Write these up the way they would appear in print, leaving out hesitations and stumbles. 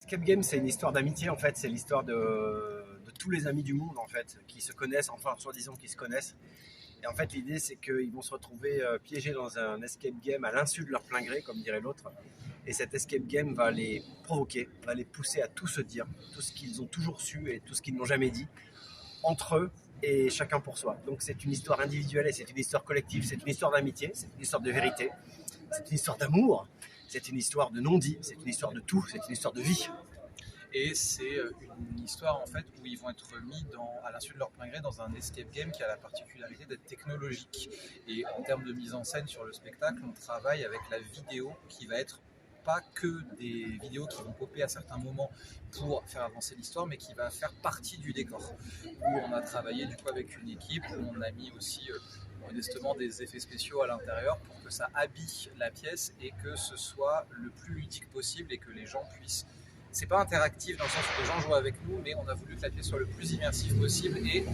Escape Game, c'est une histoire d'amitié en fait, c'est l'histoire de tous les amis du monde en fait, qui se connaissent, enfin soi-disant qui se connaissent. Et en fait, l'idée c'est qu'ils vont se retrouver piégés dans un escape game à l'insu de leur plein gré, comme dirait l'autre. Et cet escape game va les provoquer, va les pousser à tout se dire, tout ce qu'ils ont toujours su et tout ce qu'ils n'ont jamais dit, entre eux et chacun pour soi. Donc c'est une histoire individuelle et c'est une histoire collective, c'est une histoire d'amitié, c'est une histoire de vérité, c'est une histoire d'amour, c'est une histoire de non-dit, c'est une histoire de tout, c'est une histoire de vie. Et c'est une histoire en fait où ils vont être mis à l'insu de leur plein gré dans un escape game qui a la particularité d'être technologique. Et en termes de mise en scène sur le spectacle, on travaille avec la vidéo qui va être pas que des vidéos qui vont popper à certains moments pour faire avancer l'histoire, mais qui va faire partie du décor. Où on a travaillé du coup avec une équipe, où on a mis aussi modestement des effets spéciaux à l'intérieur pour que ça habille la pièce et que ce soit le plus ludique possible et que les gens puissent... C'est pas interactif dans le sens où les gens jouent avec nous, mais on a voulu que la pièce soit le plus immersive possible et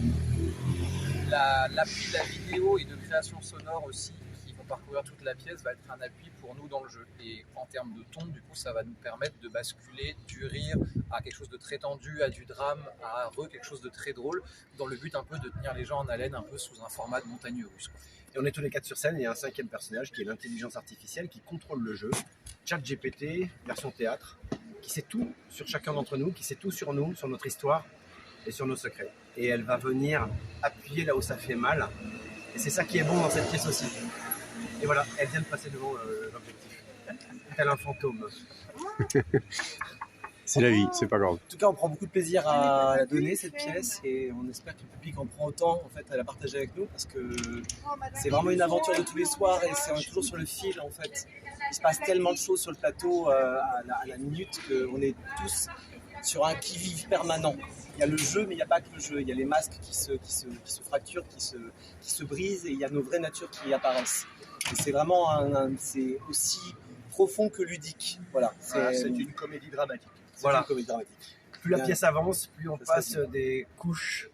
l'appui de la vidéo et de création sonore aussi qui vont parcourir toute la pièce va être un appui pour nous dans le jeu. Et en termes de ton, du coup, ça va nous permettre de basculer du rire à quelque chose de très tendu, à du drame, à quelque chose de très drôle, dans le but un peu de tenir les gens en haleine, un peu sous un format de montagne russe, quoi. Et on est tous les quatre sur scène, il y a un cinquième personnage qui est l'intelligence artificielle qui contrôle le jeu, ChatGPT, version théâtre, qui sait tout sur chacun d'entre nous, qui sait tout sur nous, sur notre histoire et sur nos secrets. Et elle va venir appuyer là où ça fait mal. Et c'est ça qui est bon dans cette pièce aussi. Et voilà, elle vient de passer devant l'objectif. Tel un fantôme. C'est la vie, c'est pas grave. En tout cas, on prend beaucoup de plaisir à la donner, cette pièce, et on espère que le public en prend autant en fait, à la partager avec nous, parce que c'est vraiment une aventure de tous les soirs, et on est toujours sur le fil en fait. Il se passe tellement de choses sur le plateau à la minute qu'on est tous sur un qui-vive permanent. Il y a le jeu, mais il n'y a pas que le jeu. Il y a les masques qui se fracturent, qui se brisent, et il y a nos vraies natures qui apparaissent. Et c'est vraiment c'est aussi profond que ludique. Voilà. C'est une comédie dramatique. Voilà. Une comédie dramatique. Plus la pièce avance, plus on passe des couches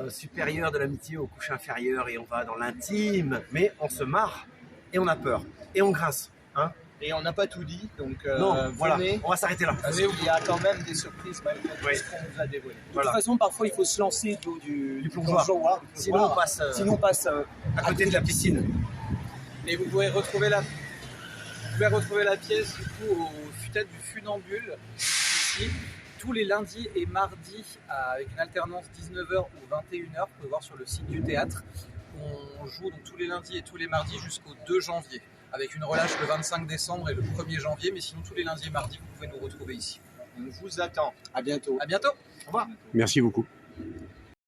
supérieures de l'amitié aux couches inférieures et on va dans l'intime, mais on se marre et on a peur et on grince. Hein, et on n'a pas tout dit, donc non, voilà, on va s'arrêter là. Il y a quand même des surprises malgré tout ce qu'on nous a dévoilé. De toute façon, parfois il faut se lancer du plongeoir. Sinon on passe à côté de la piscine. Et vous pouvez retrouver la pièce du coup au Théâtre du Funambule ici, tous les lundis et mardis avec une alternance 19h ou 21h. Vous pouvez voir sur le site du théâtre. On joue donc tous les lundis et tous les mardis jusqu'au 2 janvier. Avec une relâche le 25 décembre et le 1er janvier, mais sinon tous les lundis et mardis, vous pouvez nous retrouver ici. On vous attend. À bientôt. À bientôt. Au revoir. Merci beaucoup.